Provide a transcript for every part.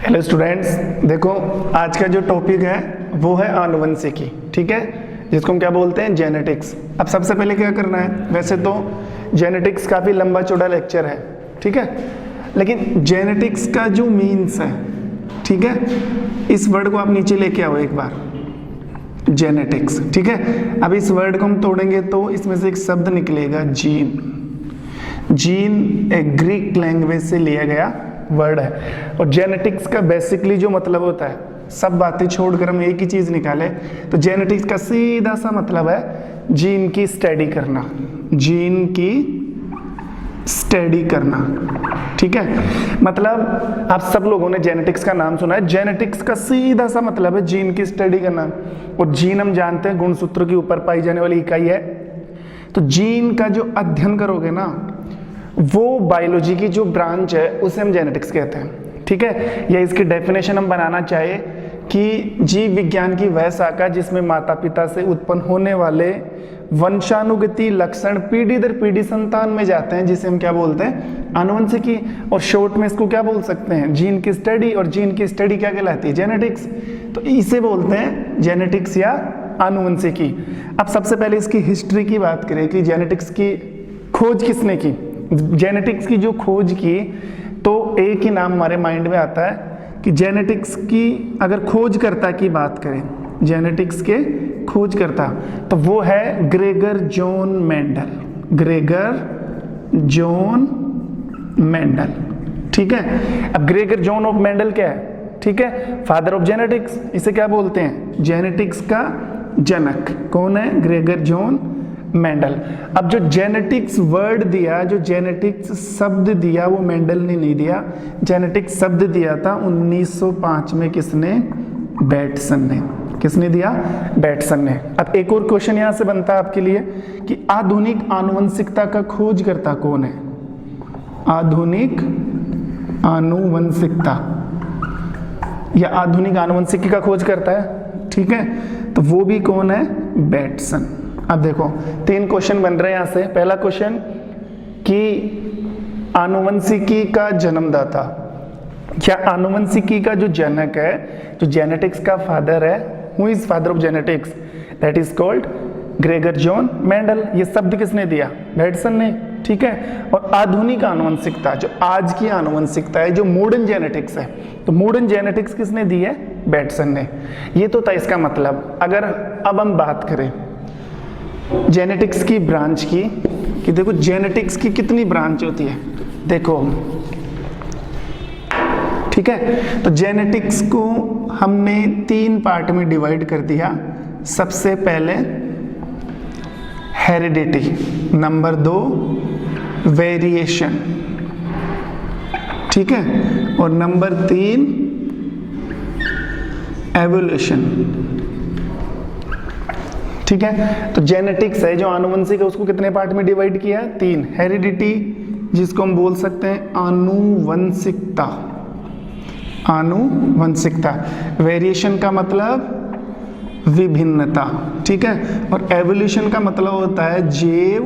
Hello students, देखो आज का जो टॉपिक है वो है आनुवंशिकी, ठीक है, जिसको हम क्या बोलते हैं, जेनेटिक्स। अब सबसे पहले क्या करना है, वैसे तो जेनेटिक्स काफ़ी लंबा चौड़ा लेक्चर है, ठीक है, लेकिन जेनेटिक्स का जो मीन्स है, ठीक है, इस वर्ड को आप नीचे लेके आओ एक बार, जेनेटिक्स, ठीक है। अब इस वर्ड को हम तोड़ेंगे तो इसमें से एक शब्द निकलेगा जीन। जीन एक ग्रीक लैंग्वेज से लिया गया वर्ड है और जेनेटिक्स का बेसिकली जो मतलब होता है, सब बातें छोड़कर हम एक ही चीज निकाले तो जेनेटिक्स का सीधा सा मतलब है जीन की स्टडी करना, जीन की स्टडी करना, ठीक है। मतलब आप सब लोगों ने जेनेटिक्स का नाम सुना है, जेनेटिक्स का सीधा सा मतलब है जीन की स्टडी करना। और जीन हम जानते हैं गुणसूत्र के ऊपर पाई जाने वाली इकाई है, तो जीन का जो अध्ययन करोगे ना, वो बायोलॉजी की जो ब्रांच है उसे हम जेनेटिक्स कहते हैं, ठीक है। या इसकी डेफिनेशन हम बनाना चाहे कि जीव विज्ञान की वह शाखा जिसमें माता पिता से उत्पन्न होने वाले वंशानुगति लक्षण पीढ़ी दर पीढ़ी संतान में जाते हैं, जिसे हम क्या बोलते हैं, आनुवंशिकी। और शॉर्ट में इसको क्या बोल सकते हैं, जीन की स्टडी। और जीन की स्टडी क्या कहलाती है, जेनेटिक्स। तो इसे बोलते हैं जेनेटिक्स या आनुवंशिकी। अब सबसे पहले इसकी हिस्ट्री की बात करें कि जेनेटिक्स की खोज किसने की। जेनेटिक्स की जो खोज की तो एक ही नाम हमारे माइंड में आता है कि जेनेटिक्स की अगर खोजकर्ता की बात करें, जेनेटिक्स के खोजकर्ता, तो वो है Gregor John Mendel. Gregor John Mendel, ठीक है। अब ग्रेगर जॉन ऑफ मेंडल क्या है, ठीक है, फादर ऑफ जेनेटिक्स। इसे क्या बोलते हैं, जेनेटिक्स का जनक। कौन है, ग्रेगर जॉन मेंडल। अब जो जेनेटिक्स वर्ड दिया, जो जेनेटिक्स शब्द दिया, वो मेंडल ने नहीं दिया। जेनेटिक्स शब्द दिया था 1905 में किसने, बैटसन ने। किसने दिया, बैटसन ने। अब एक और क्वेश्चन यहां से बनता है आपके लिए कि आधुनिक आनुवंशिकता का खोजकर्ता कौन है। आधुनिक आनुवंशिकता या आधुनिक आनुवंशिकी का खोज करता है, ठीक है, तो वो भी कौन है, बैटसन। अब देखो 3 क्वेश्चन बन रहे हैं यहां से। पहला क्वेश्चन कि आनुवंशिकी का जन्मदाता, क्या आनुवंशिकी का जो जनक है, जो जेनेटिक्स का फादर है, who is father of genetics, that is called Gregor John Mendel. ये शब्द किसने दिया, बैटसन ने, ठीक है। और आधुनिक आनुवंशिकता, जो आज की आनुवंशिकता है, जो मॉडर्न जेनेटिक्स है, तो मॉडर्न जेनेटिक्स किसने दी है, बैटसन ने। ये तो था इसका मतलब। अगर अब हम बात करें जेनेटिक्स की ब्रांच की, कि देखो जेनेटिक्स की कितनी ब्रांच होती है, देखो, ठीक है। तो जेनेटिक्स को हमने 3 पार्ट में डिवाइड कर दिया। सबसे पहले हेरिडिटी, नंबर 2 वेरिएशन, ठीक है, और नंबर 3 एवोल्यूशन, ठीक है। तो जेनेटिक्स है जो आनुवंशिक है, उसको कितने पार्ट में डिवाइड किया, 3। हेरिडिटी, जिसको हम बोल सकते हैं आनुवंशिकता, आनुवंशिकता। वेरिएशन का मतलब विभिन्नता, ठीक है, और एवोल्यूशन का मतलब होता है जैव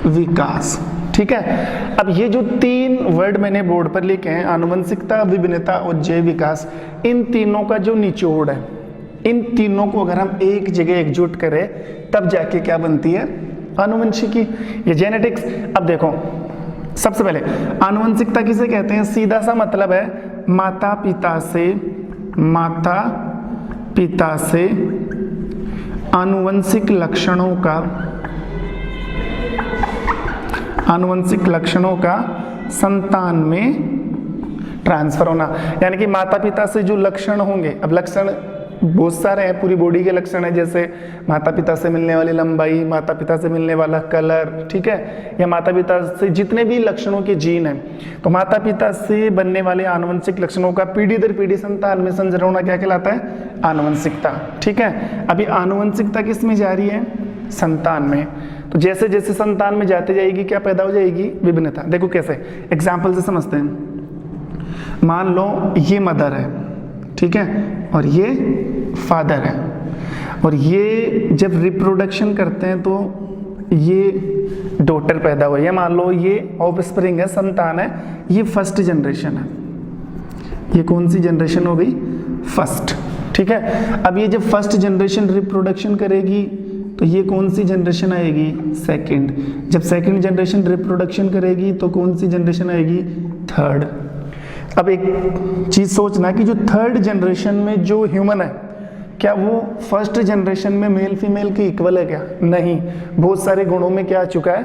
विकास, ठीक है। अब ये जो 3 वर्ड मैंने बोर्ड पर लिखे हैं, आनुवंशिकता, विभिन्नता और जैव विकास, इन तीनों का जो निचोड़ है, इन तीनों को अगर हम एक जगह एकजुट करें तब जाके क्या बनती है, आनुवंशिकी, ये जेनेटिक्स। अब देखो सबसे पहले आनुवंशिकता किसे कहते हैं, सीधा सा मतलब है माता पिता से आनुवंशिक लक्षणों का संतान में ट्रांसफर होना। यानी कि माता पिता से जो लक्षण होंगे, अब लक्षण बहुत सारे हैं, पूरी बॉडी के लक्षण है, जैसे माता पिता से मिलने वाली लंबाई, माता पिता से मिलने वाला कलर, ठीक है, या माता पिता से जितने भी लक्षणों के जीन हैं, तो माता पिता से बनने वाले आनुवंशिक लक्षणों का पीढ़ी दर पीढ़ी संतान में संचरण होना क्या कहलाता है, आनुवंशिकता, ठीक है। अभी आनुवंशिकता किस में जा रही है, संतान में। तो जैसे जैसे संतान में जाते जाएगी क्या पैदा हो जाएगी, विभिन्नता। देखो कैसे, एग्जाम्पल से समझते हैं। मान लो ये मदर है, ठीक है, और ये फादर है, और ये जब रिप्रोडक्शन करते हैं तो ये डॉटर पैदा हुई है, मान लो ये ऑफस्प्रिंग है, संतान है, ये फर्स्ट जनरेशन है, ये कौन सी जनरेशन हो गई? फर्स्ट। ठीक है, अब ये जब फर्स्ट जनरेशन रिप्रोडक्शन करेगी तो ये कौन सी जनरेशन आएगी? सेकंड। जब सेकंड जनरेशन रिप्रोडक्शन करेगी तो कौन सी जनरेशन आएगी? थर्ड। अब एक चीज सोचना कि जो थर्ड जनरेशन में जो ह्यूमन है, क्या वो फर्स्ट जनरेशन में मेल फीमेल के इक्वल है क्या? नहीं, बहुत सारे गुणों में क्या आ चुका है?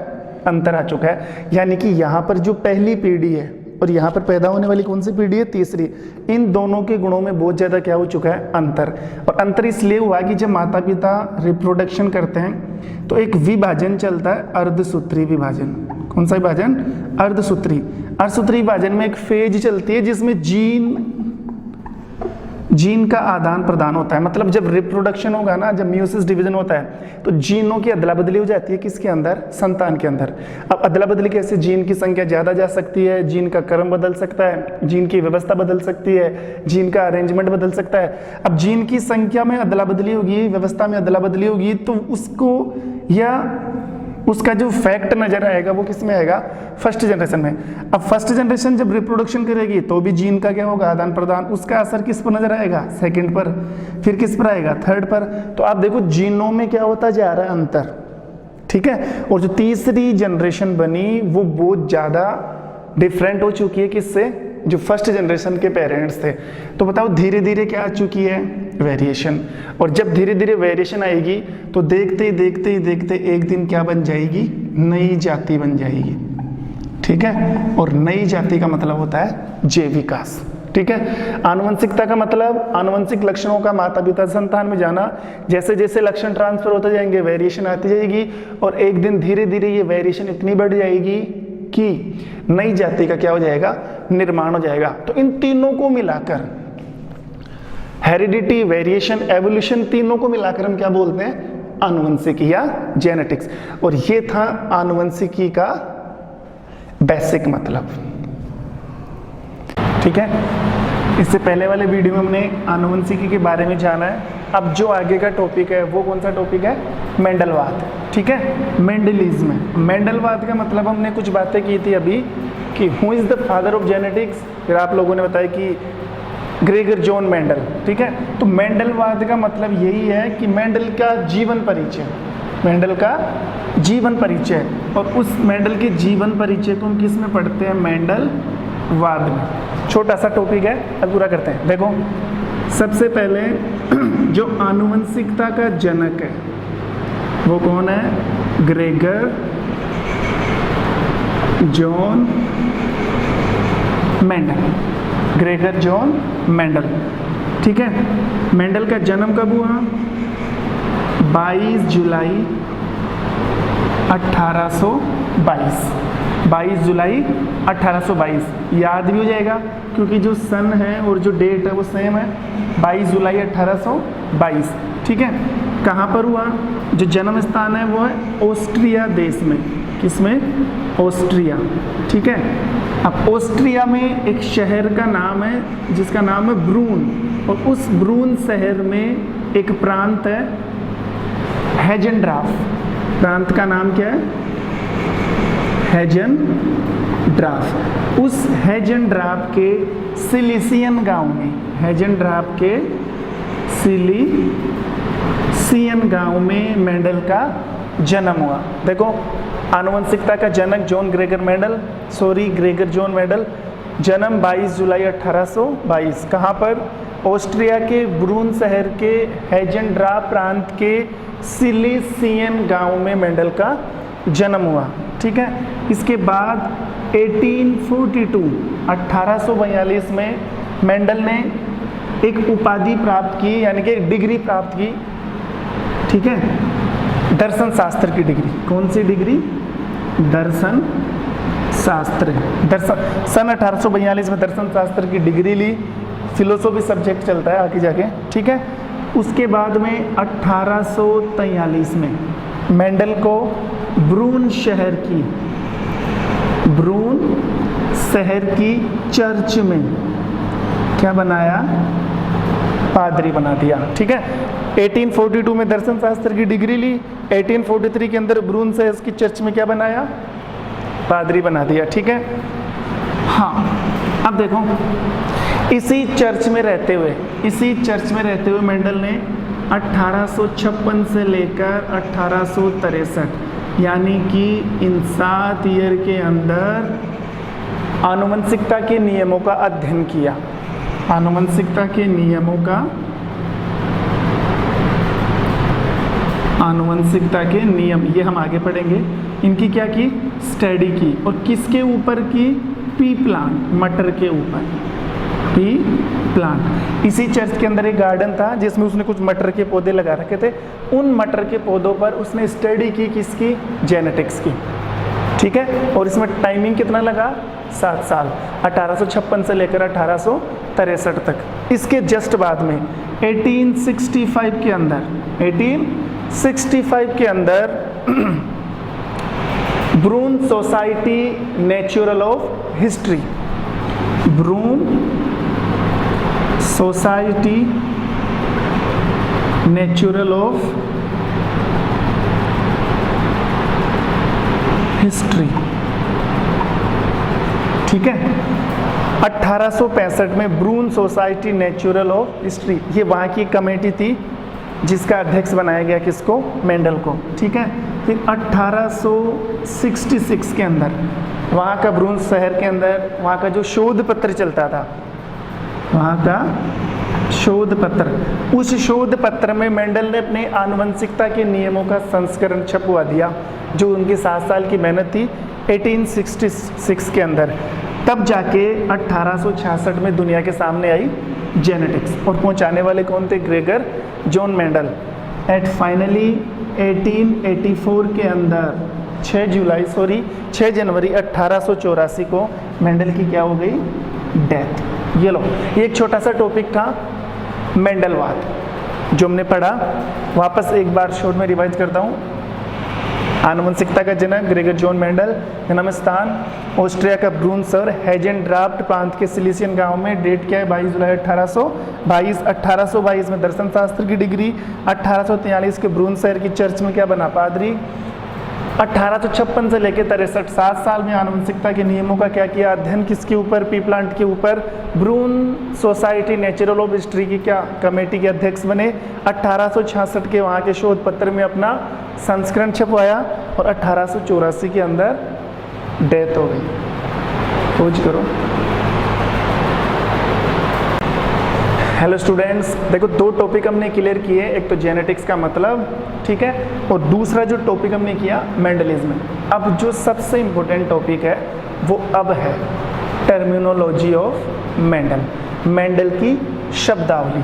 अंतर आ चुका है। यानी कि यहाँ पर जो पहली पीढ़ी है और यहाँ पर पैदा होने वाली कौन सी पीढ़ी है? तीसरी। इन दोनों के गुणों में बहुत ज्यादा क्या हो चुका है? अंतर। और अंतर इसलिए हुआ कि जब माता पिता रिप्रोडक्शन करते हैं तो एक विभाजन चलता है, अर्धसूत्री विभाजन। कौन सा विभाजन? अर्धसूत्री। अर्धसूत्री विभाजन में एक फेज चलती है जिसमें जीन का आदान प्रदान होता है। मतलब जब रिप्रोडक्शन होगा ना, जब म्यूसिस डिवीजन होता है तो जीनों की अदला बदली हो जाती है। किसके अंदर? संतान के अंदर। अब अदला बदली कैसे? जीन की संख्या ज्यादा जा सकती है, जीन का क्रम बदल सकता है, जीन की व्यवस्था बदल सकती है, जीन का अरेंजमेंट बदल सकता है। अब जीन की संख्या में अदला बदली होगी, व्यवस्था में अदला बदली होगी, तो उसको या उसका जो फैक्ट नजर आएगा वो किस में आएगा? फर्स्ट जनरेशन में। अब फर्स्ट जनरेशन जब रिप्रोडक्शन करेगी तो भी जीन का क्या होगा? आदान प्रदान। उसका असर किस पर नजर आएगा? सेकंड पर। फिर किस पर आएगा? थर्ड पर। तो आप देखो जीनों में क्या होता जा रहा है? अंतर। ठीक है, और जो तीसरी जनरेशन बनी वो बहुत ज्यादा डिफरेंट हो चुकी है। किससे? जो फर्स्ट जनरेशन के पेरेंट्स थे। तो बताओ धीरे धीरे क्या आ चुकी है? वेरिएशन। और जब धीरे धीरे वेरिएशन आएगी तो देखते ही एक दिन क्या बन जाएगी? नई जाति बन जाएगी। ठीक है, और नई जाति का मतलब होता है जैव विकास। ठीक है, आनुवंशिकता का मतलब आनुवंशिक लक्षणों का माता पिता संतान में जाना। जैसे जैसे लक्षण ट्रांसफर होते जाएंगे वेरिएशन आती जाएगी और एक दिन धीरे धीरे ये वेरिएशन इतनी बढ़ जाएगी कि नई जाति का क्या हो जाएगा? निर्माण हो जाएगा। तो इन तीनों को मिलाकर हेरिडिटी, वेरिएशन, एवोल्यूशन, तीनों को मिलाकर हम क्या बोलते हैं? आनुवंशिकी या जेनेटिक्स। और ये था आनुवंशिकी का बेसिक मतलब। ठीक है, इससे पहले वाले वीडियो में हमने आनुवंशिकी के बारे में जाना है। अब जो आगे का टॉपिक है वो कौन सा टॉपिक है? मेंडलवाद। ठीक है, मेंडलिज्म। मेंडलवाद का मतलब हमने कुछ बातें की थी अभी कि who is the father of genetics. फिर आप लोगों ने बताया कि ग्रेगर जॉन मेंडल। ठीक है, तो मेंडलवाद का मतलब यही है कि मेंडल का जीवन परिचय, मेंडल का जीवन परिचय। और उस मेंडल के जीवन परिचय को हम किस में पढ़ते हैं? मेंडलवाद में। छोटा सा टॉपिक है, अब पूरा करते हैं। देखो सबसे पहले जो आनुवंशिकता का जनक है वो कौन है? Gregor John Mendel. Gregor John Mendel. ठीक है, मेंडल का जन्म कब हुआ? 22 जुलाई 1822। 22 जुलाई 1822 याद भी हो जाएगा क्योंकि जो सन है और जो डेट है वो सेम है, 22 जुलाई 1822। ठीक है, कहाँ पर हुआ? जो जन्म स्थान है वो है ऑस्ट्रिया देश में। किसमें? ऑस्ट्रिया। ठीक है, अब ऑस्ट्रिया में एक शहर का नाम है जिसका नाम है ब्रून, और उस ब्रून शहर में एक प्रांत है हेजेनड्राफ। प्रांत का नाम क्या है? हेजेनड्राफ। उस हेजेनड्राफ के सिलिसियन गांव में, हेजेनड्राफ के सिलिसियन गांव में मेंडल का जन्म हुआ। देखो आनुवंशिकता का जनक ग्रेगर जॉन मेंडल, जन्म 22 जुलाई 1822। कहाँ पर? ऑस्ट्रिया के ब्रून शहर के हेजेनड्राफ प्रांत के सिलिसियन गांव में मेंडल का जन्म हुआ। ठीक है, इसके बाद 1842 में मेंडल ने एक उपाधि प्राप्त की, यानी कि एक डिग्री प्राप्त की। ठीक है, दर्शन शास्त्र की डिग्री। कौन सी डिग्री? दर्शन शास्त्र। सन 1842 में दर्शन शास्त्र की डिग्री ली। फिलोसॉफी सब्जेक्ट चलता है आगे जाके। ठीक है, उसके बाद में 1843 में मेंडल को ब्रून शहर की चर्च में क्या बनाया? पादरी बना दिया। ठीक है, 1842 में दर्शन शास्त्र की डिग्री ली, 1843 के अंदर ब्रून शहर की चर्च में क्या बनाया? पादरी बना दिया। ठीक है, हाँ अब देखो इसी चर्च में रहते हुए मेंडल ने 1856 से लेकर 1863 यानी कि इन 7 ईयर के अंदर आनुवंशिकता के नियमों का अध्ययन किया। आनुवंशिकता के नियम ये हम आगे पढ़ेंगे। इनकी क्या की स्टडी की, और किसके ऊपर की? पी प्लांट, मटर के ऊपर, पी प्लांट। इसी चर्च के अंदर एक गार्डन था जिसमें उसने कुछ मटर के पौधे लगा रखे थे। उन मटर के पौधों पर उसने स्टडी की, किसकी? जेनेटिक्स की। ठीक है, और इसमें टाइमिंग कितना लगा? 7 साल, 1856 से लेकर 1863 तक। इसके जस्ट बाद में 1865 के अंदर Brunn society natural of history, Brunn society natural of history, ठीक है, 1865 में Brunn society natural of history, ये वहाँ की कमेटी थी जिसका अध्यक्ष बनाया गया किसको? मेंडल को। ठीक है, फिर 1866 के अंदर वहाँ का ब्रून शहर के अंदर वहाँ का जो शोध पत्र चलता था, वहाँ का शोध पत्र, उस शोध पत्र में मेंडल ने अपने आनुवंशिकता के नियमों का संस्करण छपवा दिया, जो उनकी 7 साल की मेहनत थी 1866 के अंदर। तब जाके 1866 में दुनिया के सामने आई जेनेटिक्स, और पहुंचाने वाले कौन थे? Gregor John Mendel. At finally 1884 के अंदर 6 जनवरी 1884 को मेंडल की क्या हो गई? डेथ। ये लो, ये एक छोटा सा टॉपिक था मेंडलवाद जो हमने पढ़ा। वापस एक बार शॉर्ट में रिवाइज करता हूँ। आनुवंशिकता का जनक ग्रेगर जॉन मेंडल, जन्म स्थान ऑस्ट्रिया का ब्रून शहर हेजेनड्राफ्ट प्रांत के सिलिसियन गांव में। डेट क्या है? 22 जुलाई 1822 में दर्शन शास्त्र की डिग्री। 1843 के ब्रून शहर की चर्च में क्या बना? पादरी। 1856 से लेकर 63 7 साल में आनुवंशिकता के नियमों का क्या किया? अध्ययन। किसके ऊपर? पी प्लांट के ऊपर। ब्रून सोसाइटी नेचुरल ऑफ हिस्ट्री की क्या कमेटी के अध्यक्ष बने। 1866 के वहाँ के शोध पत्र में अपना संस्करण छपवाया, और 1884 के अंदर डेथ हो गई। खोज करो। हेलो स्टूडेंट्स, देखो 2 टॉपिक हमने क्लियर किए, एक तो जेनेटिक्स का मतलब, ठीक है, और दूसरा जो टॉपिक हमने किया मेंडलिज्म। अब जो सबसे इम्पोर्टेंट टॉपिक है वो अब है टर्मिनोलॉजी ऑफ मेंडल, मेंडल की शब्दावली।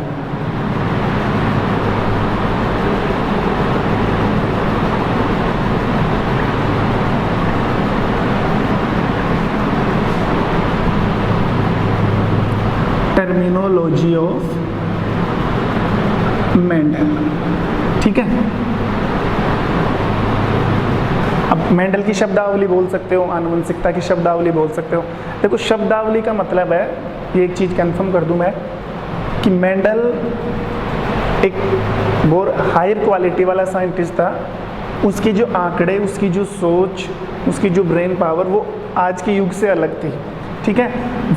टर्मिनोलॉजी ऑफ मेंडल, ठीक है। अब मेंडल की शब्दावली बोल सकते हो, आनुवंशिकता की शब्दावली बोल सकते हो। देखो शब्दावली का मतलब है, ये एक चीज़ कंफर्म कर दूं मैं, कि मेंडल एक बहुत हायर क्वालिटी वाला साइंटिस्ट था। उसके जो आंकड़े, उसकी जो सोच, उसकी जो ब्रेन पावर, वो आज के युग से अलग थी, ठीक है।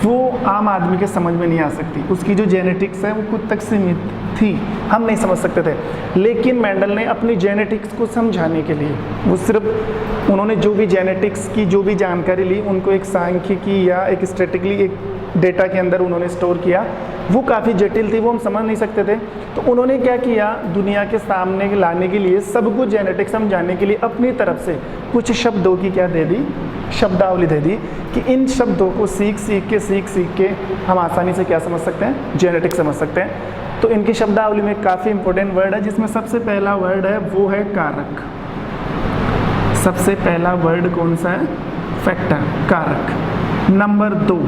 वो आम आदमी के समझ में नहीं आ सकती। उसकी जो जेनेटिक्स है वो खुद तक सीमित थी, हम नहीं समझ सकते थे। लेकिन मेंडल ने अपनी जेनेटिक्स को समझाने के लिए, वो सिर्फ उन्होंने जो भी जेनेटिक्स की जो भी जानकारी ली, उनको एक सांख्यिकी या एक स्टैटिकली एक डेटा के अंदर उन्होंने स्टोर किया। वो काफ़ी जटिल थी, वो हम समझ नहीं सकते थे। तो उन्होंने क्या किया, दुनिया के सामने लाने के लिए, सबको जेनेटिक्स समझाने के लिए अपनी तरफ से कुछ शब्दों की क्या दे दी, शब्दावली दे दी, कि इन शब्दों को सीख सीख के हम आसानी से क्या समझ सकते हैं, जेनेटिक्स समझ सकते हैं। तो इनकी शब्दावली में काफ़ी इंपॉर्टेंट वर्ड है, जिसमें सबसे पहला वर्ड है वो है कारक। सबसे पहला वर्ड कौन सा है? फैक्टर, कारक। नंबर 2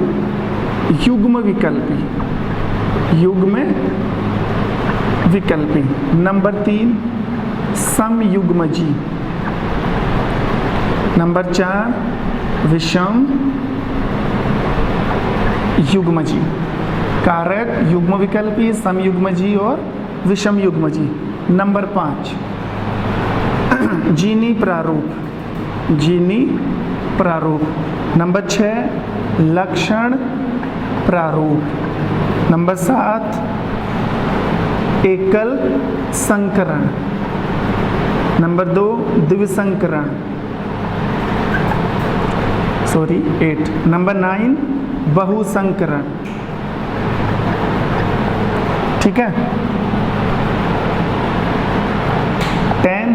युग्म विकल्पी, युग्म विकल्पी। नंबर 3 समयुग्मजी। नंबर 4 विषम युग्मजी। कारक, युग्म विकल्पी, समयुग्मजी और विषम युग्मजी। नंबर 5 जीनी प्रारूप, जीनी प्रारूप। नंबर 6 लक्षण प्रारूप, नंबर 7 एकल संकरण। नंबर 2 द्विसंकरण, 8। नंबर 9 बहुसंकरण। ठीक है। 10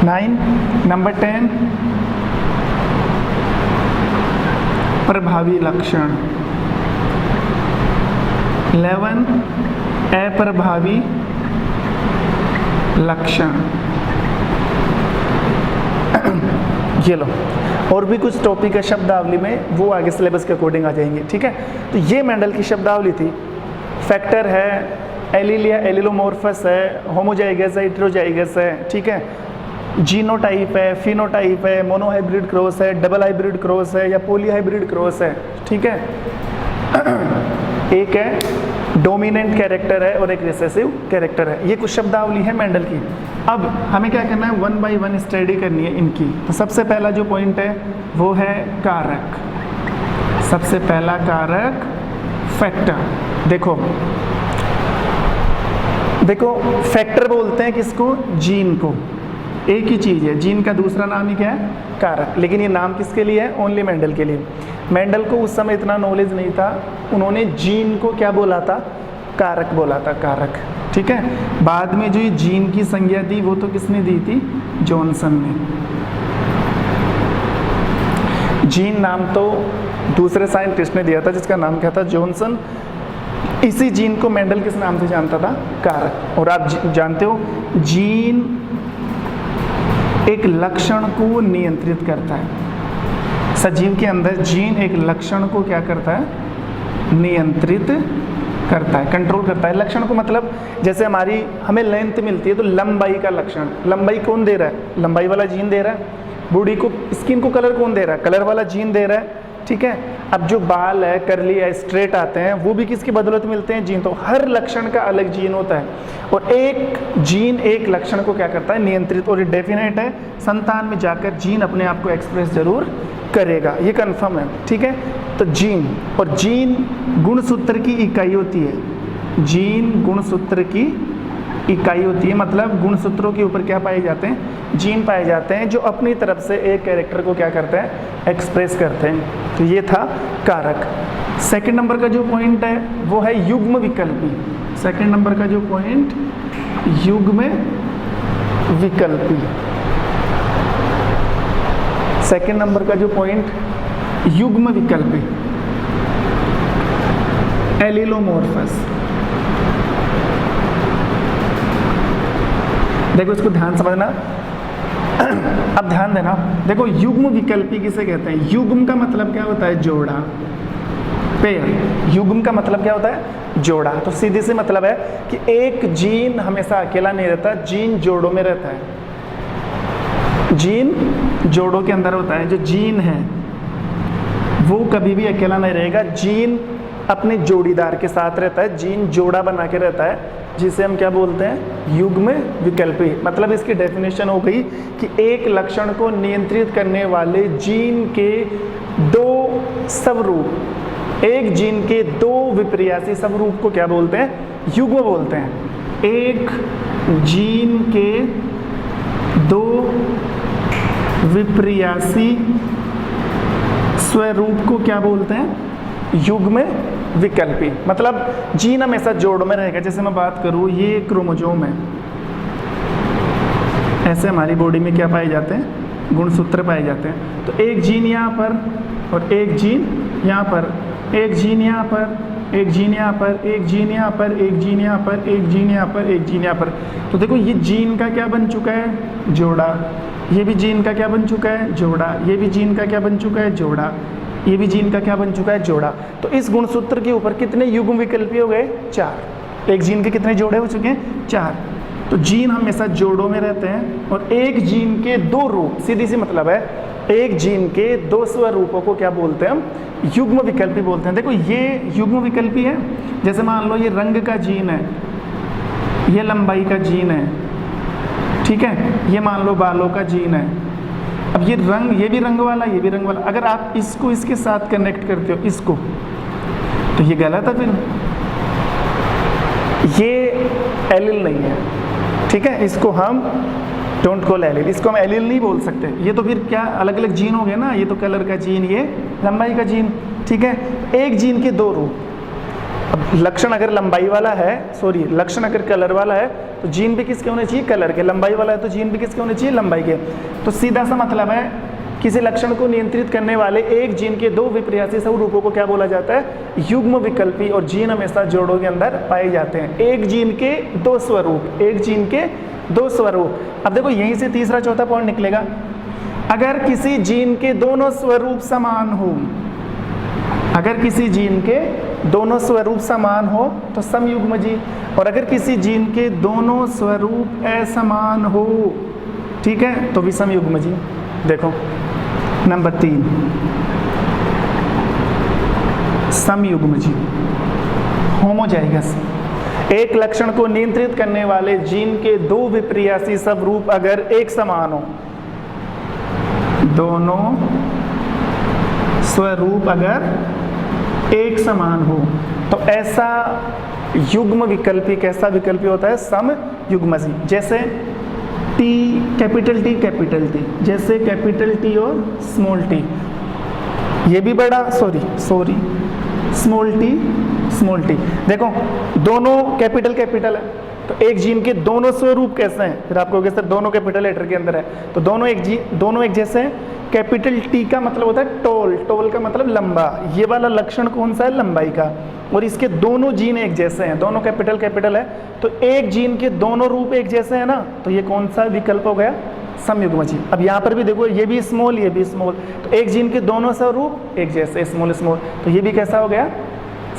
9 नंबर 10 प्रभावी लक्षण। 11 अप्रभावी लक्षण। ये लो, और भी कुछ टॉपिक है शब्दावली में, वो आगे सिलेबस के अकॉर्डिंग आ जाएंगे। ठीक है। तो ये मेंडल की शब्दावली थी। फैक्टर है, एलीलिया एलिलोमॉर्फस है, होमोजाइगस है, हेटेरोजाइगस है। ठीक है। जीनोटाइप है, फिनोटाइप है, मोनोहाइब्रिड क्रॉस है, डबल हाइब्रिड क्रॉस है या पॉलीहाइब्रिड क्रॉस है। ठीक है। एक है डोमिनेंट कैरेक्टर है और एक रिसेसिव कैरेक्टर है। ये कुछ शब्दावली है मेंडल की। अब हमें क्या करना है, 1 बाय 1 स्टडी करनी है इनकी। तो सबसे पहला जो पॉइंट है वो है कारक। सबसे पहला कारक फैक्टर। देखो फैक्टर बोलते हैं किसको, जीन को। एक ही चीज़ है, जीन का दूसरा नाम ही क्या है, कारक। लेकिन ये नाम किसके लिए है, ओनली मेंडल के लिए। मेंडल को उस समय इतना नॉलेज नहीं था, उन्होंने जीन को क्या बोला था, कारक बोला था, कारक। ठीक है। बाद में जो ये जीन की संज्ञा दी वो तो किसने दी थी, जॉनसन ने। जीन नाम तो दूसरे साइंटिस्ट ने दिया था जिसका नाम क्या था, जॉनसन। इसी जीन को मेंडल किस नाम से जानता था, कारक। और आप जानते हो जीन एक लक्षण को नियंत्रित करता है। सजीव के अंदर जीन एक लक्षण को क्या करता है, नियंत्रित करता है, कंट्रोल करता है। लक्षण को मतलब जैसे हमें लेंथ मिलती है तो लंबाई का लक्षण, लंबाई कौन दे रहा है, लंबाई वाला जीन दे रहा है। बॉडी को, स्किन को कलर कौन दे रहा है, कलर वाला जीन दे रहा है। ठीक है। अब जो बाल है, करली है, स्ट्रेट आते हैं, वो भी किसकी बदौलत मिलते हैं, जीन। तो हर लक्षण का अलग जीन होता है और एक जीन एक लक्षण को क्या करता है, नियंत्रित। और ये डेफिनेट है, संतान में जाकर जीन अपने आप को एक्सप्रेस जरूर करेगा, ये कंफर्म है। ठीक है। तो जीन, और जीन गुणसूत्र की इकाई होती है। जीन गुणसूत्र की इकाई होती है, मतलब गुणसूत्रों के ऊपर क्या पाए जाते हैं, जीन पाए जाते हैं, जो अपनी तरफ से एक कैरेक्टर को क्या करते हैं, एक्सप्रेस करते हैं। तो ये था कारक। सेकंड नंबर का जो पॉइंट है वो है युग्म विकल्पी। सेकंड नंबर का जो पॉइंट, युग्म विकल्पी। सेकंड नंबर का जो पॉइंट, युग्म विकल्पी, एलिलोमॉर्फस। देखो इसको ध्यान समझना, अब ध्यान देना। देखो युग्म विकल्पी किसे कहते हैं, युग्म का मतलब क्या होता है, जोड़ा, पेयर। युग्म का मतलब क्या होता है, जोड़ा। तो सीधी सी मतलब है कि एक जीन हमेशा अकेला नहीं रहता, जीन जोड़ों में रहता है। जीन जोड़ों के अंदर होता है। जो जीन है वो कभी भी अकेला नहीं रहेगा, जीन अपने जोड़ीदार के साथ रहता है, जीन जोड़ा बना के रहता है, जिसे हम क्या बोलते हैं, युग्म विकल्पी। मतलब इसकी डेफिनेशन हो गई कि एक लक्षण को नियंत्रित करने वाले जीन के दो स्वरूप, एक जीन के दो विपर्यासी स्वरूप को क्या बोलते हैं, युग्म बोलते हैं। एक जीन के दो विपर्यासी स्वरूप को क्या बोलते हैं, युग्म विकल्पी। मतलब जीन हमेशा जोड़ में रहेगा। जैसे मैं बात करूँ, ये क्रोमोजोम है, ऐसे हमारी बॉडी में क्या पाए जाते हैं, गुणसूत्र पाए जाते हैं। तो एक जीन यहाँ पर और एक जीन यहाँ पर, एक जीन यहाँ पर, एक जीन यहाँ पर, एक जीन यहाँ पर, एक जीन यहाँ पर, एक जीन यहाँ पर, एक जीन यहाँ पर। तो देखो ये जीन का क्या बन चुका है, जोड़ा। ये भी जीन का क्या बन चुका है, जोड़ा। ये भी जीन का क्या बन चुका है, जोड़ा। ये भी जीन का क्या बन चुका है, जोड़ा। तो इस गुणसूत्र के ऊपर कितने युग्म विकल्पी हो गए, 4। एक जीन के कितने जोड़े हो चुके हैं, 4। तो जीन हमेशा जोड़ों में रहते हैं और एक जीन के दो रूप, सीधी सी मतलब है, एक जीन के दो स्वरूपों को क्या बोलते हैं हम, युग्म विकल्पी बोलते हैं। देखो ये युग्म विकल्पी है। जैसे मान लो ये रंग का जीन है, ये लंबाई का जीन है, ठीक है। ये मान लो बालों का जीन है। अब ये भी रंग वाला, ये भी रंग वाला, अगर आप इसको इसके साथ कनेक्ट करते हो इसको, तो ये गलत है फिर, ये एलिल नहीं है, ठीक है। इसको हम डोंट कॉल एलिल, इसको हम एलिल नहीं बोल सकते। ये तो फिर क्या अलग अलग जीन हो गए ना, ये तो कलर का जीन, ये लंबाई का जीन, ठीक है। एक जीन के दो रूप। अब लक्षण अगर लंबाई वाला है, सॉरी लक्षण अगर कलर वाला है तो जीन भी किसके होने चाहिए, कलर के। लंबाई वाला है तो जीन भी किसके होने चाहिए, लंबाई के। तो सीधा सा मतलब है किसी लक्षण को नियंत्रित करने वाले एक जीन के दो विपर्यासी स्वरूपों को क्या बोला जाता है, युग्म विकल्पी। और जीन हमेशा जोड़ों के अंदर पाए जाते हैं। एक जीन के दो स्वरूप, एक जीन के दो स्वरूप। अब देखो यहीं से तीसरा चौथा पॉइंट निकलेगा, अगर किसी जीन के दोनों स्वरूप समान हो, अगर किसी जीन के दोनों स्वरूप समान हो तो समयुग्मजी, और अगर किसी जीन के दोनों स्वरूप असमान हो, ठीक है, तो विषम युग्मजी। देखो नंबर 3 समयुग्मजी, होमोजाइगस। एक लक्षण को नियंत्रित करने वाले जीन के दो विपर्यासी स्वरूप अगर एक समान हो, दोनों स्वरूप अगर एक समान हो, तो ऐसा युग्म विकल्पी कैसा विकल्पी होता है, समयुग्मजी। जैसे T, capital T, capital T, जैसे कैपिटल टी और स्मॉल टी, ये भी बड़ा, sorry small T, small T. देखो दोनों कैपिटल कैपिटल है, तो एक जीन के दोनों स्वरूप कैसे हैं, फिर आपको सर दोनों कैपिटल लेटर के अंदर है, तो दोनों एक जैसे हैं। कैपिटल टी का मतलब होता है टोल, टोल का मतलब लंबा। ये वाला लक्षण कौन सा है, लंबाई का। और इसके दोनों जीन एक जैसे हैं, दोनों कैपिटल कैपिटल है, तो एक जीन के दोनों रूप एक जैसे हैं ना, तो ये कौन सा विकल्प हो गया, समयुग्मजी। अब यहाँ पर भी देखो ये भी स्मॉल, ये भी स्मॉल, तो एक जीन के दोनों स्वरूप एक जैसे, स्मॉल स्मॉल, तो ये भी कैसा हो गया,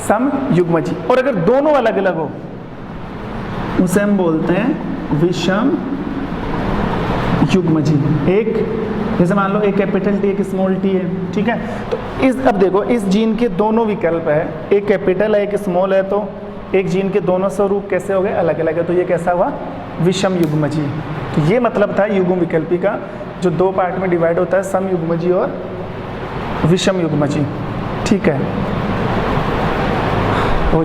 समयुग्मजी। और अगर दोनों अलग अलग हो उसे हम बोलते हैं विषम युग्मजी। एक जैसे मान लो एक कैपिटल टी एक स्मॉल टी है, ठीक है। तो अब देखो इस जीन के दोनों विकल्प है, एक कैपिटल है एक स्मॉल है, तो एक जीन के दोनों स्वरूप कैसे हो गए, अलग अलग है, तो ये कैसा हुआ, विषम युग्मजी। तो ये मतलब था युग्म विकल्पी का, जो दो पार्ट में डिवाइड होता है, समयुग्मजी और विषम युग्मजी, ठीक है। हो